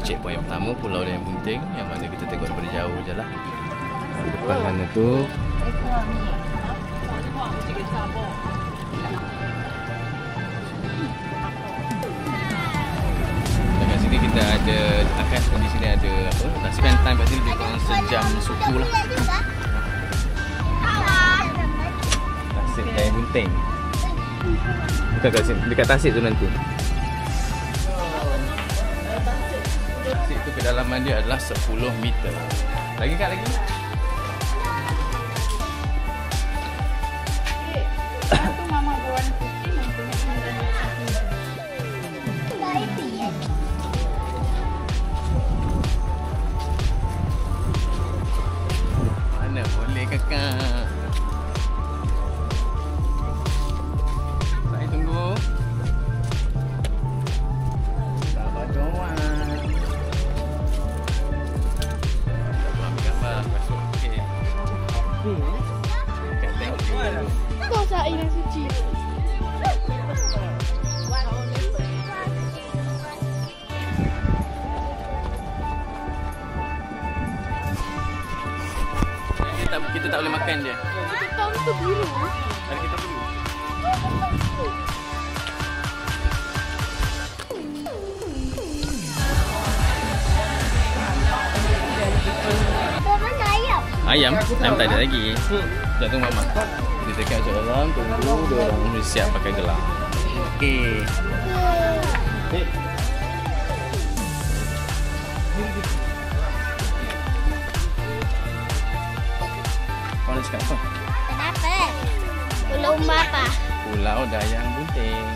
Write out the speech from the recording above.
checkpoint yang pertama, Pulau Dayang Bunting, yang mana kita tengok daripada jauh je lah. Depan sana tu dekat sini kita ada di sini ada apa? Nak spend time kat sini lebih kurang sejam suku lah. Tasik Dayang Bunting. Bukan kat sini, dekat Tasik tu nanti. Tasik tu kedalaman dia adalah 10 meter. Lagi kat lagi. Mana boleh kakak. Saya tunggu. Sabar doang. Ambil gambar. Masuk. Okey. Dekat tengok dulu. Kau saya yang suci. Kita tak boleh makan je. Kita tahu tu biru. Ada kita perlu. Ayam? Ayam tak ada lagi. Sekejap tunggu Mama. Kita dekat masuk dalam, tunggu dia orang siap pakai gelang. Okey. Kau nak cakap apa? Kenapa? Pulau apa? Pulau Dayang Bunting.